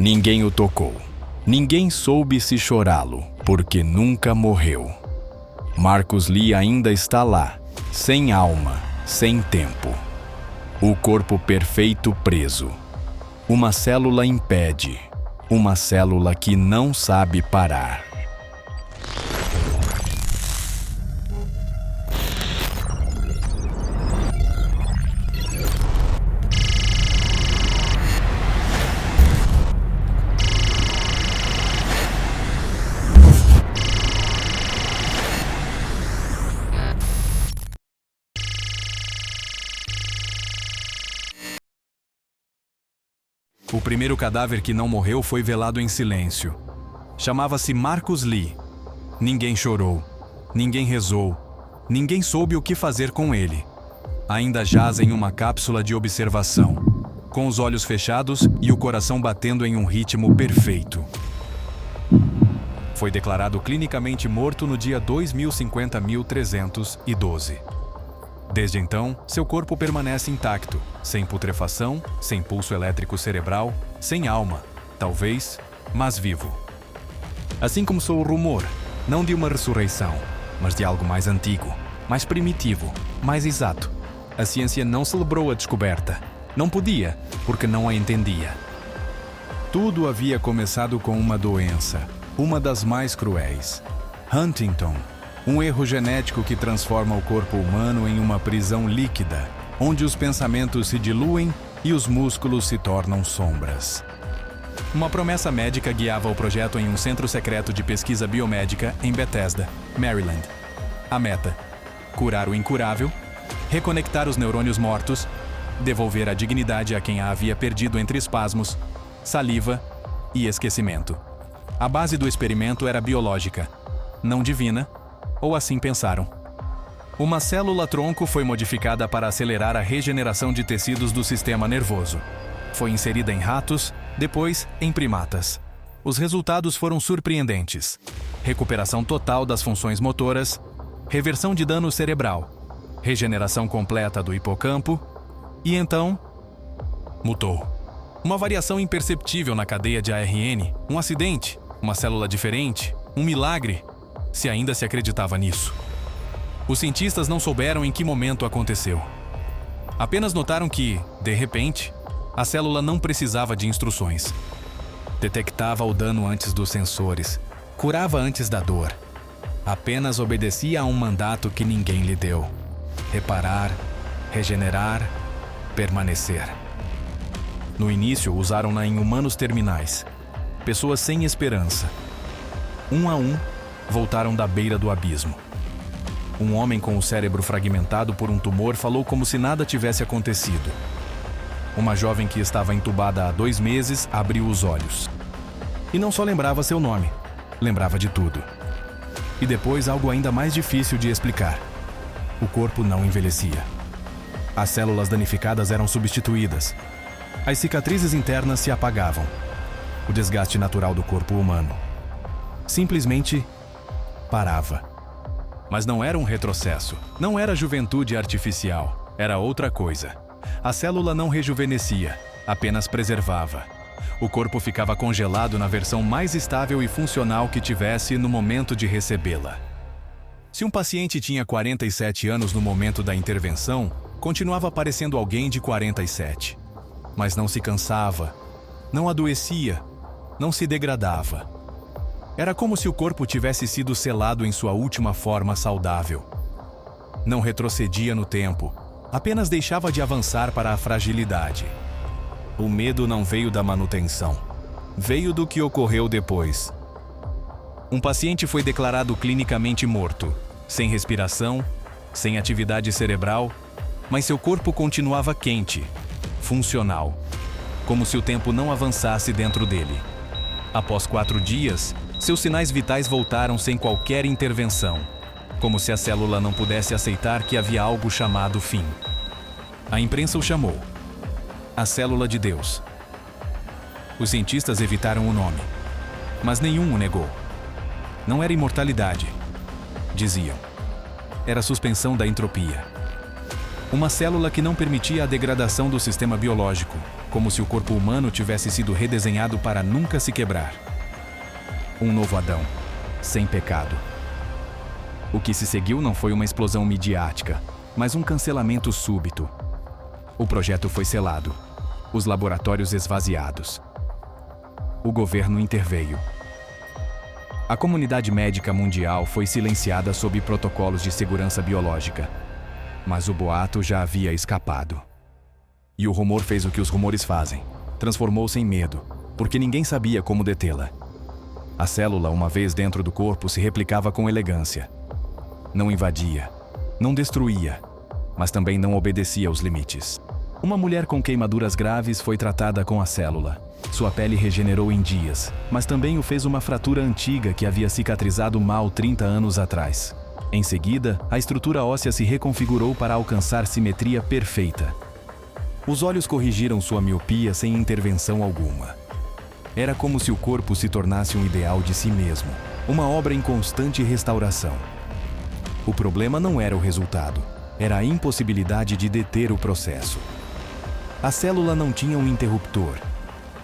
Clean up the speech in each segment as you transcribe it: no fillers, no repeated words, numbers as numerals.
Ninguém o tocou. Ninguém soube se chorá-lo, porque nunca morreu. Marcus Lee ainda está lá, sem alma, sem tempo. O corpo perfeito preso. Uma célula impede. Uma célula que não sabe parar. O primeiro cadáver que não morreu foi velado em silêncio. Chamava-se Marcus Lee. Ninguém chorou. Ninguém rezou. Ninguém soube o que fazer com ele. Ainda jaz em uma cápsula de observação, com os olhos fechados e o coração batendo em um ritmo perfeito. Foi declarado clinicamente morto no dia 2050.312. Desde então, seu corpo permanece intacto, sem putrefação, sem pulso elétrico cerebral, sem alma, talvez, mas vivo. Assim começou o rumor, não de uma ressurreição, mas de algo mais antigo, mais primitivo, mais exato. A ciência não celebrou a descoberta. Não podia, porque não a entendia. Tudo havia começado com uma doença, uma das mais cruéis. Huntington. Um erro genético que transforma o corpo humano em uma prisão líquida, onde os pensamentos se diluem e os músculos se tornam sombras. Uma promessa médica guiava o projeto em um centro secreto de pesquisa biomédica em Bethesda, Maryland. A meta: curar o incurável, reconectar os neurônios mortos, devolver a dignidade a quem a havia perdido entre espasmos, saliva e esquecimento. A base do experimento era biológica, não divina, ou assim pensaram. Uma célula-tronco foi modificada para acelerar a regeneração de tecidos do sistema nervoso. Foi inserida em ratos, depois em primatas. Os resultados foram surpreendentes. Recuperação total das funções motoras, reversão de dano cerebral, regeneração completa do hipocampo e então, mutou. Uma variação imperceptível na cadeia de ARN, um acidente, uma célula diferente, um milagre, se ainda se acreditava nisso. Os cientistas não souberam em que momento aconteceu. Apenas notaram que, de repente, a célula não precisava de instruções. Detectava o dano antes dos sensores, curava antes da dor. Apenas obedecia a um mandato que ninguém lhe deu: reparar, regenerar, permanecer. No início, usaram-na em humanos terminais, pessoas sem esperança. Um a um, voltaram da beira do abismo. Um homem com o cérebro fragmentado por um tumor falou como se nada tivesse acontecido. Uma jovem que estava entubada há 2 meses abriu os olhos. E não só lembrava seu nome, lembrava de tudo. E depois algo ainda mais difícil de explicar. O corpo não envelhecia. As células danificadas eram substituídas. As cicatrizes internas se apagavam. O desgaste natural do corpo humano simplesmente parava. Mas não era um retrocesso, não era juventude artificial, era outra coisa. A célula não rejuvenescia, apenas preservava. O corpo ficava congelado na versão mais estável e funcional que tivesse no momento de recebê-la. Se um paciente tinha 47 anos no momento da intervenção, continuava parecendo alguém de 47. Mas não se cansava, não adoecia, não se degradava. Era como se o corpo tivesse sido selado em sua última forma saudável. Não retrocedia no tempo, apenas deixava de avançar para a fragilidade. O medo não veio da manutenção, veio do que ocorreu depois. Um paciente foi declarado clinicamente morto, sem respiração, sem atividade cerebral, mas seu corpo continuava quente, funcional, como se o tempo não avançasse dentro dele. Após 4 dias, seus sinais vitais voltaram sem qualquer intervenção, como se a célula não pudesse aceitar que havia algo chamado fim. A imprensa o chamou a célula de Deus. Os cientistas evitaram o nome, mas nenhum o negou. Não era imortalidade, diziam. Era suspensão da entropia. Uma célula que não permitia a degradação do sistema biológico, como se o corpo humano tivesse sido redesenhado para nunca se quebrar. Um novo Adão, sem pecado. O que se seguiu não foi uma explosão midiática, mas um cancelamento súbito. O projeto foi selado, os laboratórios esvaziados. O governo interveio. A comunidade médica mundial foi silenciada sob protocolos de segurança biológica, mas o boato já havia escapado. E o rumor fez o que os rumores fazem. Transformou-se em medo, porque ninguém sabia como detê-la. A célula, uma vez dentro do corpo, se replicava com elegância. Não invadia, não destruía, mas também não obedecia aos limites. Uma mulher com queimaduras graves foi tratada com a célula. Sua pele regenerou em dias, mas também o fez uma fratura antiga que havia cicatrizado mal 30 anos atrás. Em seguida, a estrutura óssea se reconfigurou para alcançar simetria perfeita. Os olhos corrigiram sua miopia sem intervenção alguma. Era como se o corpo se tornasse um ideal de si mesmo, uma obra em constante restauração. O problema não era o resultado, era a impossibilidade de deter o processo. A célula não tinha um interruptor,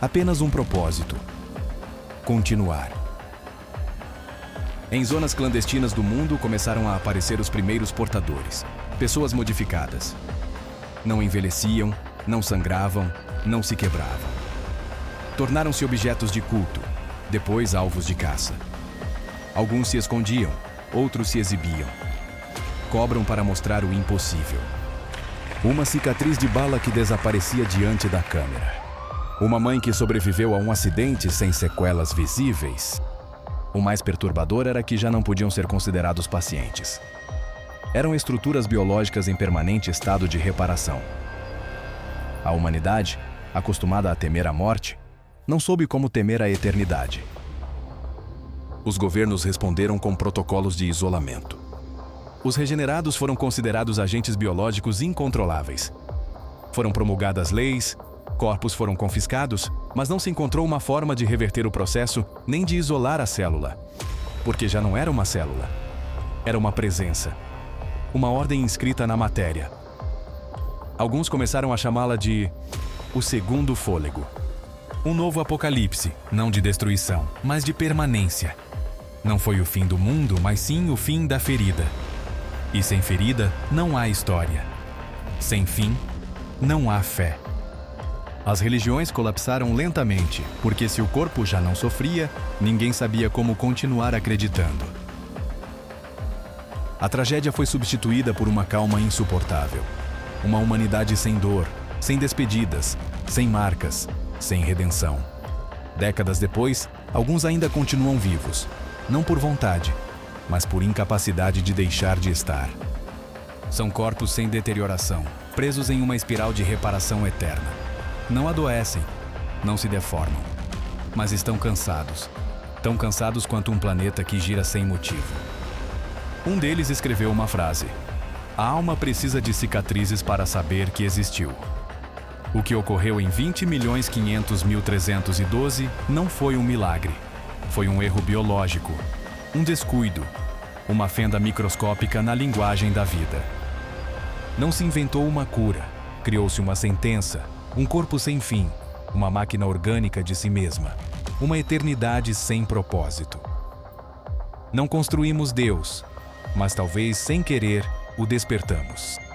apenas um propósito: continuar. Em zonas clandestinas do mundo começaram a aparecer os primeiros portadores, pessoas modificadas. Não envelheciam, não sangravam, não se quebravam. Tornaram-se objetos de culto, depois alvos de caça. Alguns se escondiam, outros se exibiam. Cobram para mostrar o impossível. Uma cicatriz de bala que desaparecia diante da câmera. Uma mãe que sobreviveu a um acidente sem sequelas visíveis. O mais perturbador era que já não podiam ser considerados pacientes. Eram estruturas biológicas em permanente estado de reparação. A humanidade, acostumada a temer a morte, não soube como temer a eternidade. Os governos responderam com protocolos de isolamento. Os regenerados foram considerados agentes biológicos incontroláveis. Foram promulgadas leis, corpos foram confiscados, mas não se encontrou uma forma de reverter o processo nem de isolar a célula. Porque já não era uma célula. Era uma presença. Uma ordem inscrita na matéria. Alguns começaram a chamá-la de o segundo fôlego. Um novo apocalipse, não de destruição, mas de permanência. Não foi o fim do mundo, mas sim o fim da ferida. E sem ferida, não há história. Sem fim, não há fé. As religiões colapsaram lentamente, porque se o corpo já não sofria, ninguém sabia como continuar acreditando. A tragédia foi substituída por uma calma insuportável. Uma humanidade sem dor, sem despedidas, sem marcas, sem redenção. Décadas depois, alguns ainda continuam vivos, não por vontade, mas por incapacidade de deixar de estar. São corpos sem deterioração, presos em uma espiral de reparação eterna. Não adoecem, não se deformam, mas estão cansados, tão cansados quanto um planeta que gira sem motivo. Um deles escreveu uma frase: "A alma precisa de cicatrizes para saber que existiu." O que ocorreu em 20.500.312 não foi um milagre. Foi um erro biológico, um descuido, uma fenda microscópica na linguagem da vida. Não se inventou uma cura, criou-se uma sentença, um corpo sem fim, uma máquina orgânica de si mesma, uma eternidade sem propósito. Não construímos Deus, mas talvez sem querer o despertamos.